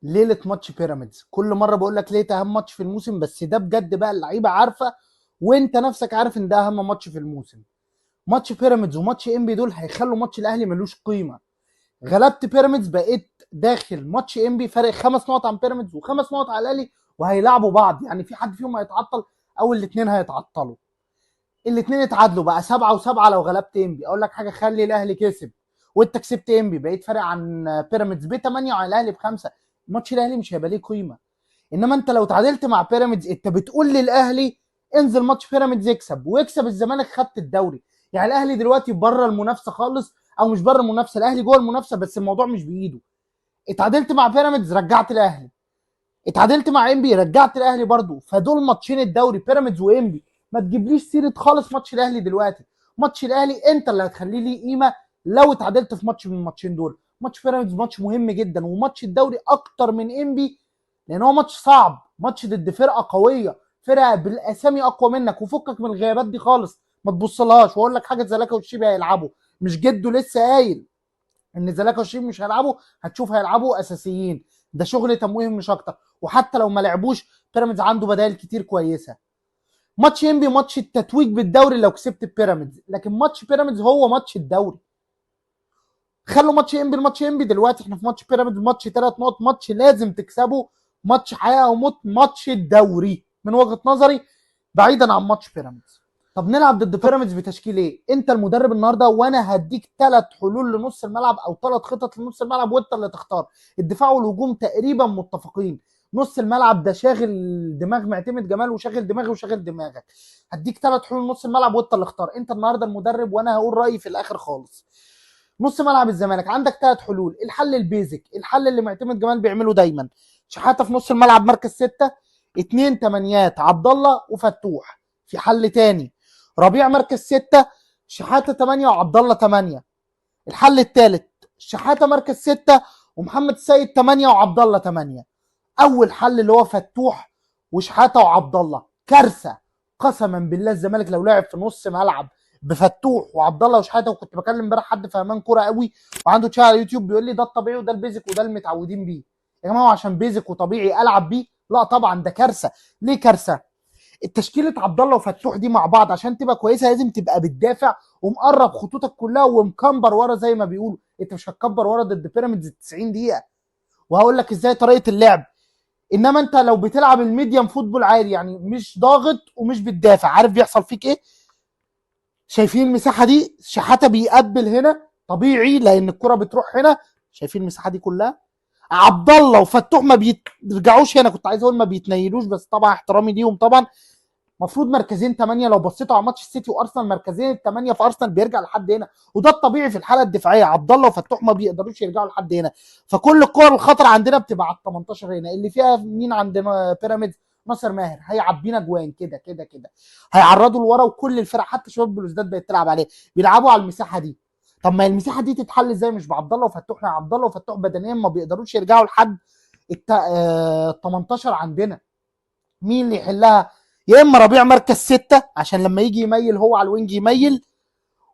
ليله ماتش بيراميدز. كل مره بقول لك ليه اهم ماتش في الموسم، بس ده بجد بقى اللعيبه عارفه وانت نفسك عارف ان ده اهم ماتش في الموسم. ماتش بيراميدز وماتش انبي دول هيخلوا ماتش الاهلي ملوش قيمه. غلبت بيراميدز بقيت داخل ماتش انبي فارق 5 نقط عن بيراميدز و5 نقط على الاهلي، وهيلعبوا بعض، يعني في حد فيهم هيتعطل او الاثنين هيتعطلوا. الاثنين اتعادلوا بقى 7 و7 لو غلبت انبي. اقول لك حاجه، خلي الاهلي كسب وانت كسبت انبي بقيت فارق عن بيراميدز ب8 وعن الاهلي ب5. ماتش الاهلي مش هيبقى ليه قيمه. انما انت لو تعادلت مع بيراميدز انت بتقول للاهلي انزل ماتش بيراميدز يكسب ويكسب الزمالك، خدت الدوري. يعني الاهلي دلوقتي بره المنافسه خالص، او مش بره المنافسه، الاهلي جوه المنافسه بس الموضوع مش بايده. اتعادلت مع بيراميدز رجعت الاهلي، اتعادلت مع انبي رجعت الاهلي برضو، فدول ماتشين الدوري بيراميدز وانبي. ما تجيبليش سيره خالص ماتش الاهلي دلوقتي. ماتش الاهلي انت اللي هتخليه ليه قيمه لو اتعادلت في ماتش من الماتشين دول. ماتش بيراميدز ماتش مهم جدا، وماتش الدوري اكتر من انبي، لان هو ماتش صعب، ماتش ضد فرقه قويه، فرقه بالاسامي اقوى منك، وفكك من الغيابات دي خالص ما تبصلهاش. واقول لك حاجه، زلاكا والشيبي هيلعبوا، مش جده لسه قايل ان زلاكا والشيبي مش هيلعبوا؟ هتشوف هيلعبوا اساسيين، ده شغل تمويه مش اكتر. وحتى لو ما لعبوش بيراميدز عنده بدائل كتير كويسه. ماتش انبي ماتش التتويج بالدوري لو كسبت بيراميدز، لكن ماتش بيراميدز هو ماتش الدوري. خلوا ماتش انبي الماتش انبي، دلوقتي احنا في ماتش بيراميدز، ماتش 3 نقط، ماتش لازم تكسبه، ماتش حياه او موت، ماتش الدوري من وجهه نظري، بعيدا عن ماتش بيراميدز. طب نلعب ضد بيراميدز بتشكيل ايه؟ انت المدرب النهارده، وانا هديك 3 حلول لنص الملعب او 3 خطط لنص الملعب وانت اللي تختار. الدفاع والهجوم تقريبا متفقين، نص الملعب ده شاغل دماغ معتمد جمال وشاغل دماغي وشاغل دماغك. هديك 3 حلول نص الملعب وانت اللي اختار، انت النهارده المدرب وانا هقول رايي في الاخر خالص. نص ملعب الزمالك عندك 3 حلول، الحل البيزك، الحل اللي معتمد جمال بيعمله دايما. شحاته في نص الملعب مركز 6، 2 تمانيات عبد الله وفتوح. في حل تاني، ربيع مركز 6، شحاته 8 وعبد الله 8. الحل الثالث، شحاته مركز 6 ومحمد السيد 8 وعبد الله 8. اول حل اللي هو فتوح وشحاته وعبد الله، كارثه. قسما بالله الزمالك لو لعب في نص ملعب بفتوح وعبد الله وشحاته، وكنت بكلم امبارح حد فهمان كوره قوي وعنده تشانل على اليوتيوب بيقول لي ده الطبيعي وده البيزك وده المتعودين بيه. يا جماعه عشان بيزك وطبيعي العب بيه؟ لا طبعا، ده كارثه. ليه كارثه؟ التشكيله عبد الله وفتوح دي مع بعض عشان تبقى كويسه لازم تبقى بتدافع ومقرب خطوطك كلها ومكمبر ورا زي ما بيقولوا. انت مش هتكبر ورا ضد بيراميدز 90 دقيقه. وهقول لك ازاي طريقه اللعب. انما انت لو بتلعب الميديم فوتبول عادي، يعني مش ضاغط ومش بتدافع، عارف بيحصل فيك ايه؟ شايفين المساحه دي؟ شحاته بيقبل هنا طبيعي لان الكره بتروح هنا. شايفين المساحه دي كلها؟ عبد الله وفتوح ما بيرجعوش هنا، كنت عايز اقول ما بيتنيلوش بس طبعا احترامي ليهم طبعا. المفروض مركزين 8، لو بصيتوا على ماتش السيتي وارسنال مركزين الثمانيه في ارسنال بيرجع لحد هنا، وده الطبيعي في الحاله الدفاعيه. عبد الله وفتوح ما بيقدروش يرجعوا لحد هنا، فكل الكور الخطر عندنا بتبقى على ال 18 هنا، اللي فيها مين عندنا بيراميدز؟ ناصر ماهر هيعبينا جوان كده كده كده، هيعرضوا لورا، وكل الفرق حتى شباب بلوزداد بقت تلعب عليه، بيلعبوا على المساحه دي. طب ما المساحه دي تتحل ازاي مش بعبد الله وفتوح؟ عبد الله وفتوح بدنيا ما بيقدروش يرجعوا لحد ال 18 عندنا. مين اللي يحلها؟ يا اما ربيع مركز 6 عشان لما يجي يميل هو على الوينج يميل،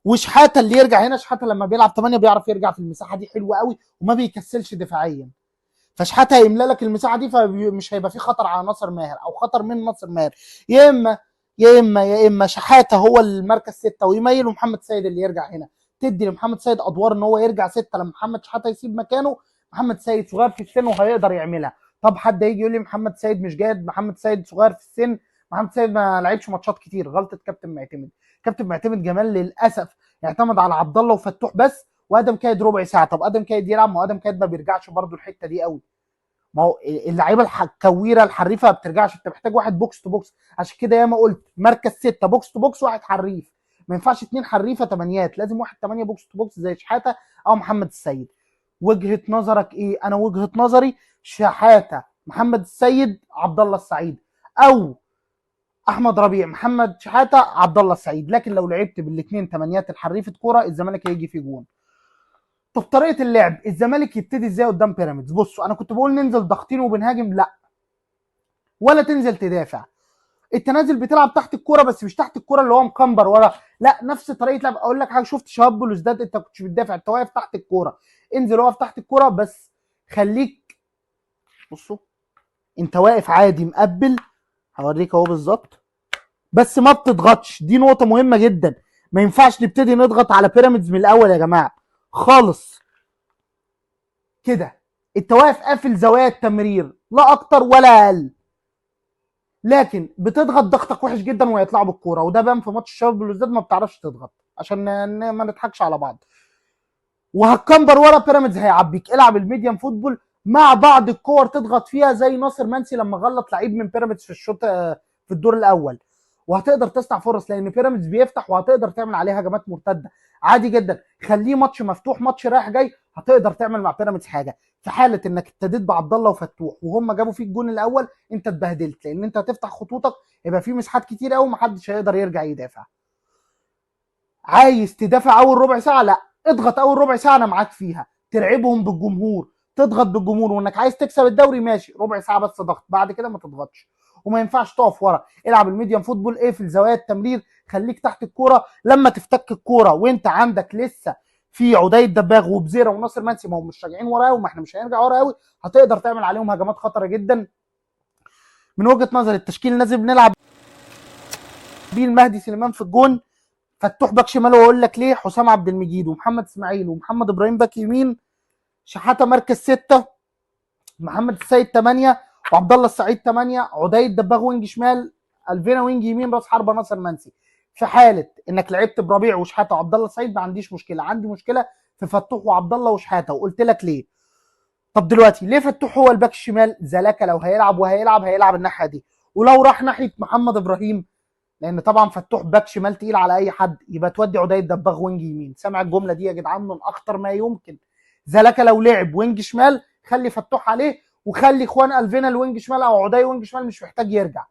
وشحاته اللي يرجع هنا. شحاته لما بيلعب 8 بيعرف يرجع في المساحه دي حلوه قوي وما بيكسلش دفاعيا، فشحاته هيملى لك المساحه دي، فمش هيبقى في خطر على ناصر ماهر او خطر من ناصر ماهر. يا اما شحاته هو المركز 6 ويميل، ومحمد سيد اللي يرجع هنا، تدي لمحمد سيد ادوار ان هو يرجع 6 لما محمد شحاته يسيب مكانه. محمد سيد صغير في السن وهيقدر يعملها. طب حد يجي يقول لي محمد سيد مش جاهز، محمد سيد صغير في السن، محمد سيد ما لعبش ماتشات كتير، غلطه كابتن معتمد. كابتن معتمد جمال للاسف اعتمد على عبد الله وفتوح بس، وادم كايد ربع ساعه. طب ادم كايد يلعب؟ ما ادم كايد ما بيرجعش برده الحته دي قوي. ما هو اللعيبه الكويره الحريفه ما بترجعش، انت محتاج واحد بوكس تو بوكس. عشان كده ياما قلت مركز 6 بوكس تو بوكس، واحد حريف. ما ينفعش 2 حريفه تمانيات، لازم واحد 8 بوكس تو بوكس زي شحاته او محمد السيد. وجهه نظرك ايه؟ انا وجهه نظري شحاته، محمد السيد، عبد الله السعيد، او احمد ربيع، محمد شحاته، عبد الله السعيد. لكن لو لعبت بالاثنين تمانيات الحريفه كوره الزمالك هيجي فيه جون. طب طريقه اللعب الزمالك يبتدي ازاي قدام بيراميدز؟ بصوا انا كنت بقول ننزل ضاغطين وبنهاجم، لا، ولا تنزل تدافع. التنازل بتلعب تحت الكوره بس مش تحت الكوره اللي هو مكمبر ورا، لا، نفس طريقه لعب. اقول لك حاجه، شفت شباب بلوزداد؟ انت كنتش بتدافع، انت واقف تحت الكوره، انزل واقف تحت الكوره بس خليك بصوا انت واقف عادي مقبل، هوريك اهو بالظبط، بس ما بتضغطش. دي نقطه مهمه جدا، ما ينفعش نبتدي نضغط على بيراميدز من الاول يا جماعه خالص. كده انت واقف قافل زوايا التمرير لا اكتر ولا اقل، لكن بتضغط ضغطك وحش جدا وهيطلعوا بالكوره، وده بان في ماتش الشباب بالذات، ما بتعرفش تضغط عشان ما نضحكش على بعض. وهتكمبر ورا بيراميدز هيعبيك. العب الميديم فوتبول مع بعض الكور تضغط فيها زي ناصر منسي لما غلط لعيب من بيراميدز في الشوط في الدور الاول، وهتقدر تصنع فرص لان بيراميدز بيفتح، وهتقدر تعمل عليه هجمات مرتده عادي جدا. خليه ماتش مفتوح، ماتش رايح جاي، هتقدر تعمل مع بيراميدز حاجه. في حاله انك ابتديت بعبد الله وفتوح وهم جابوا فيك الجون الاول، انت اتبهدلت، لان انت هتفتح خطوطك، يبقى في مساحات كتير قوي محدش هيقدر يرجع يدافع. عايز تدافع اول ربع ساعه؟ لا، اضغط اول ربع ساعه انا معاك فيها، ترعبهم بالجمهور، تضغط بالجمهور، وانك عايز تكسب الدوري ماشي، ربع ساعه بس ضغط، بعد كده ما تضغطش. وما ينفعش تقف ورا، العب الميديم فوتبول، اقفل زوايا التمرير، خليك تحت الكوره. لما تفتك الكوره وانت عندك لسه في عدي الدباغ وبزيره وناصر منسي، ما هم مش راجعين ورا قوي، ما احنا مش هنرجع ورا قوي، هتقدر تعمل عليهم هجمات خطره جدا. من وجهه نظر التشكيل نازل بنلعب بيه المهدي سليمان في الجون، فتوح باك شمال، واقول لك ليه، حسام عبد المجيد ومحمد اسماعيل ومحمد ابراهيم باك يمين، شحاته مركز 6، محمد السيد 8، وعبد الله السعيد 8، عدي الدباغ وينج شمال، الفينا وينج يمين، راس حربه ناصر منسي. في حاله انك لعبت بربيع وشحاته وعبد الله السعيد ما عنديش مشكله، عندي مشكله في فتوح وعبد الله وشحاته، وقلت لك ليه. طب دلوقتي ليه فتوح هو الباك الشمال؟ زلاكا لو هيلعب هيلعب الناحيه دي، ولو راح ناحيه محمد ابراهيم، لان طبعا فتوح باك شمال تقيل على اي حد، يبقى تودي عدي الدباغ وينج يمين. سامع الجمله دي يا جدعان؟ من اخطر ما يمكن. زلاكا لو لعب وينج شمال خلي فتوح عليه، وخلي اخوان الفينا الوينج شمال او عدي وينج شمال، مش محتاج يرجع،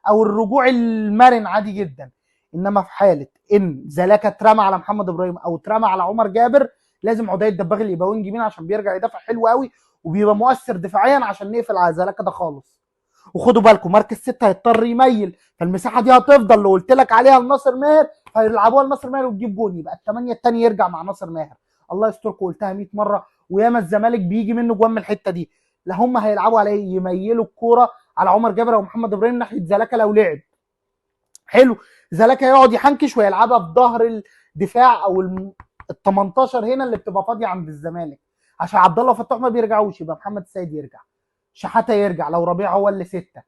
او الرجوع المرن عادي جدا. انما في حاله ان زلاكا اترمى على محمد ابراهيم او اترمى على عمر جابر، لازم عدي الدباغ اللي يبقى وينج يمين، عشان بيرجع يدافع حلو قوي وبيبقى مؤثر دفاعيا، عشان نقفل على زلاكا ده خالص. وخدوا بالكم مركز 6 هيضطر يميل، فالمساحه دي هتفضل اللي قلت لك عليها لناصر ماهر، هيلعبوها لناصر ماهر وتجيب جون، يبقى الثمانيه الثاني يرجع مع ناصر ماهر. الله يستركم، قلتها 100 مره، وياما الزمالك بيجي منه جوان من الحته دي. لا هم هيلعبوا عليه، يميلوا الكوره على عمر جابر او محمد ابراهيم ناحيه زلاكا لو لعب حلو، زلاكا يقعد يحنكش ويلعبها في ظهر الدفاع او ال 18 هنا اللي بتبقى فاضيه عند الزمالك، عشان عبد الله فتوح ما بيرجعوش، يبقى محمد السيد يرجع، شحاته يرجع لو ربيع هو اللي 6.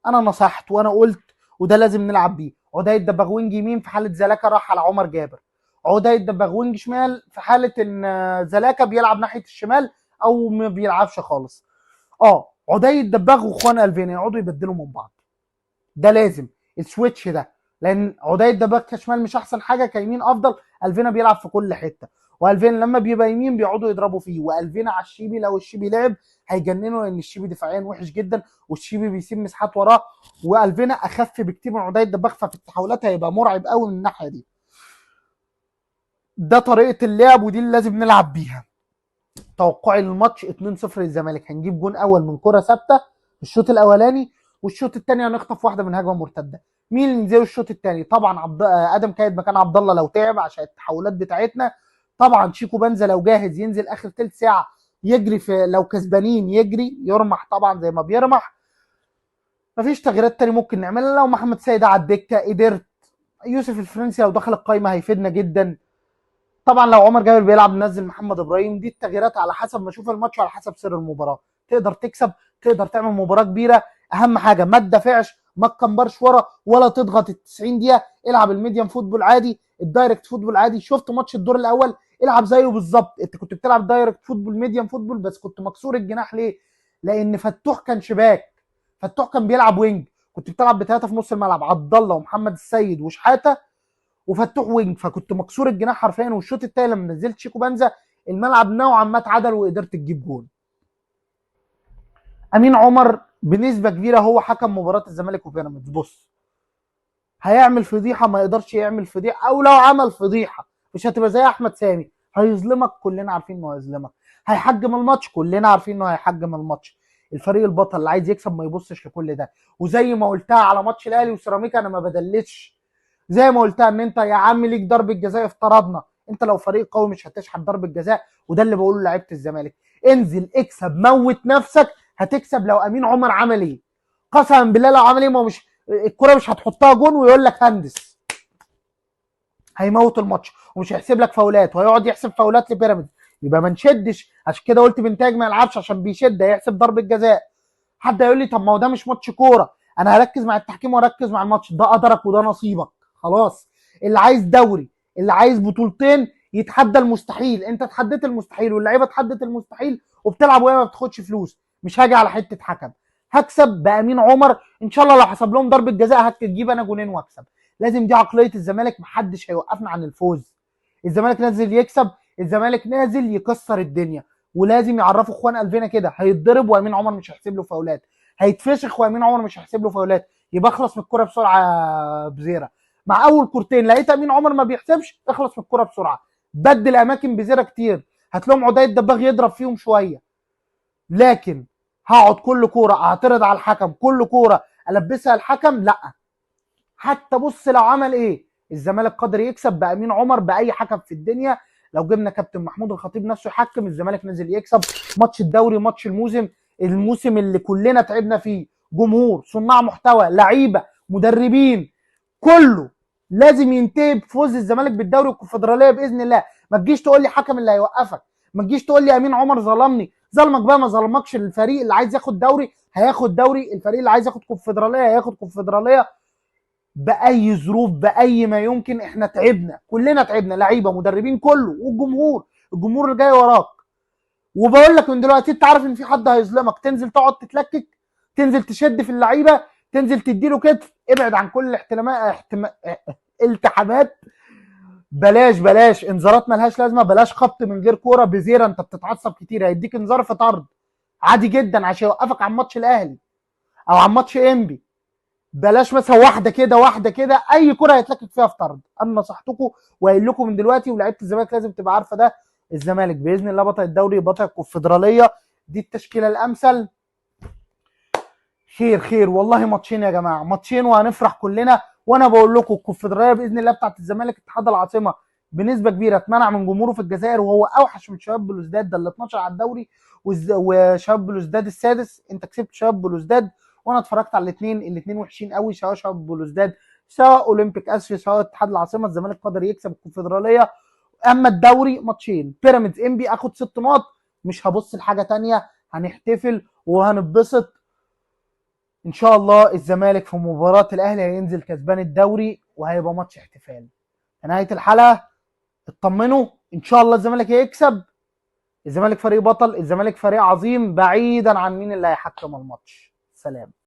انا نصحت وانا قلت، وده لازم نلعب بيه. عدي الدباغ وينج يمين في حاله زلاكا راح على عمر جابر، عدي الدباغ وينج شمال في حاله ان زلاكا بيلعب ناحيه الشمال او ما بيلعبش خالص. عدي الدباغ واخوان الفينا يقعدوا يبدلوا من بعض، ده لازم السويتش ده، لان عدي الدباغ كشمال مش احسن حاجه، كيمين افضل. الفينا بيلعب في كل حته، والفينا لما بيبقى يمين بيقعدوا يضربوا فيه، والفينا على الشيبي لو الشيبي لعب هيجننوا، لان الشيبي دفاعيا وحش جدا، والشيبي بيسيب مساحات وراه، والفينا اخف بكتير من عدي الدباغ، ففي التحولات هيبقى مرعب قوي من الناحيه دي. ده طريقه اللعب ودي اللي لازم نلعب بيها. توقعي للماتش 2-0 للزمالك، هنجيب جون اول من كره ثابته في الشوط الاولاني، والشوط الثاني هنخطف واحده من هجمه مرتده. مين اللي ينزلوا الشوط الثاني؟ طبعا ادم كايد مكان عبد الله لو تعب عشان التحولات بتاعتنا. طبعا شيكو بنزا لو جاهز ينزل اخر ثلث ساعه يجري، في لو كسبانين يجري يرمح طبعا زي ما بيرمح. مفيش تغييرات تاني ممكن نعملها. لو محمد سيد على الدكه قدرت، يوسف الفرنسي لو دخل القايمه هيفيدنا جدا. طبعا لو عمر جابر بيلعب ننزل محمد ابراهيم. دي التغييرات على حسب ما اشوف الماتش وعلى حسب سير المباراه. تقدر تكسب، تقدر تعمل مباراه كبيره. اهم حاجه ما تدافعش، ما تكمبرش ورا، ولا تضغط ال 90 دقيقه. العب الميديم فوتبول عادي، الدايركت فوتبول عادي. شفت ماتش الدور الاول؟ العب زيه بالظبط. انت كنت بتلعب دايركت فوتبول ميديم فوتبول، بس كنت مكسور الجناح ليه؟ لان فتوح كان شباك، فتوح كان بيلعب وينج. كنت بتلعب بثلاثه في نص الملعب، عبد الله ومحمد السيد وشحاته وفتوح وينج، فكنت مكسور الجناح حرفيا. والشوط الثاني لما نزلت شيكو بنزا الملعب نوعا ما اتعدل وقدرت تجيب جول. امين عمر بنسبه كبيره هو حكم مباراه الزمالك وبيراميدز. بص، هيعمل فضيحه؟ ما يقدرش يعمل فضيحه، او لو عمل فضيحه مش هتبقى زي احمد سامي. هيظلمك، كلنا عارفين انه هيظلمك. هيحجم الماتش، كلنا عارفين انه هيحجم الماتش. الفريق البطل اللي عايز يكسب ما يبصش لكل ده. وزي ما قلتها على ماتش الاهلي وسيراميكا، انا ما بدلتش. زي ما قلتها ان انت يا عم ليك ضربه جزاء افترضنا، انت لو فريق قوي مش هتشحت ضربه جزاء، وده اللي بقوله لعيبه الزمالك. انزل اكسب، موت نفسك، هتكسب لو امين عمر عمل ايه. قسما بالله لو عمل ايه، ما مش الكره مش هتحطها جون ويقول لك هندس. هيموت الماتش ومش هيحسب لك فاولات وهيقعد يحسب فاولات لبيراميدز. يبقى ما نشدش، عشان كده قلت بنتاج ما يلعبش عشان بيشد هيحسب ضربه جزاء. حد هيقول لي طب ما هو ده مش ماتش كوره، انا هركز مع التحكيم واركز مع الماتش. ده قدرك وده نصيبك خلاص. اللي عايز دوري، اللي عايز بطولتين يتحدى المستحيل. انت اتحديت المستحيل واللعيبه اتحدت المستحيل وبتلعب وهي ما بتاخدش فلوس. مش هاجي على حته حكم. هكسب بامين عمر ان شاء الله. لو حسب لهم ضربه جزاء هتجيب انا جونين واكسب. لازم دي عقليه الزمالك، محدش هيوقفنا عن الفوز. الزمالك نازل يكسب، الزمالك نازل يكسر الدنيا. ولازم يعرفوا اخوان قلبنا كده، هيتضرب وامين عمر مش هيحسب له فاولات، هيتفشخ وامين عمر مش هيحسب له فاولات. يبقى اخلص من الكوره بسرعه بزيره. مع اول كورتين لقيت امين عمر ما بيحسبش، اخلص من الكوره بسرعه. بدل اماكن بزيره كتير، هتلاقيهم عدي الدباغ يضرب فيهم شويه. لكن هقعد كل كوره اعترض على الحكم، كل كوره البسها الحكم؟ لا. حتى بص لو عمل ايه، الزمالك قادر يكسب بامين عمر باي حكم في الدنيا. لو جبنا كابتن محمود الخطيب نفسه يحكم، الزمالك نزل يكسب ماتش الدوري، ماتش الموسم. الموسم اللي كلنا تعبنا فيه، جمهور، صناع محتوى، لعيبه، مدربين، كله لازم ينتهي بفوز الزمالك بالدوري والكونفدراليه باذن الله. ما تجيش تقول لي حكم اللي هيوقفك، ما تجيش تقول لي امين عمر ظلمني. ظلمك بقى ما ظلمكش. الفريق اللي عايز ياخد دوري هياخد دوري، الفريق اللي عايز ياخد كونفدراليه هياخد كونفدراليه. باي ظروف، باي ما يمكن. احنا تعبنا، كلنا تعبنا، لعيبه، مدربين، كله، والجمهور. الجمهور اللي جاي وراك. وبقول لك من دلوقتي، انت عارف ان في حد هيظلمك، تنزل تقعد تتلكك، تنزل تشد في اللعيبه، تنزل تديله كتف. ابعد عن كل التحامات. بلاش انذارات ملهاش لازمه، بلاش خبط من غير كوره بزيره. انت بتتعصب كتير، هيديك انذار في طرد عادي جدا عشان يوقفك عن ماتش الاهلي او عن ماتش انبي. بلاش مثلا واحده كده واحده كده، اي كره هيتلكك فيها في طرد. انا نصحتكم وقايل لكم من دلوقتي، ولاعيبه الزمالك لازم تبقى عارفه ده. الزمالك باذن الله بطل الدوري، بطل الكونفدراليه. دي التشكيله الامثل. خير خير والله. ماتشين يا جماعه، ماتشين وهنفرح كلنا. وانا بقول لكم الكونفدراليه باذن الله بتاعت الزمالك، اتحاد العاصمه بنسبه كبيره اتمنع من جمهوره في الجزائر، وهو اوحش من شباب بلوزداد. ده ال 12 على الدوري وشباب بلوزداد السادس. انت كسبت شباب بلوزداد، وانا اتفرجت على الاثنين وحشين قوي، سواء شباب بلوزداد سواء اولمبيك اسيا سواء اتحاد العاصمه. الزمالك قدر يكسب الكونفدراليه. اما الدوري ماتشين، بيراميدز انبي، اخد 6 نقط، مش هبص لحاجه ثانيه. هنحتفل وهنتبسط ان شاء الله. الزمالك في مباراه الاهلي هينزل كسبان الدوري، وهيبقى ماتش احتفال. في نهايه الحلقه اطمنوا، ان شاء الله الزمالك هيكسب. الزمالك فريق بطل، الزمالك فريق عظيم، بعيدا عن مين اللي هيحكم الماتش. سلام.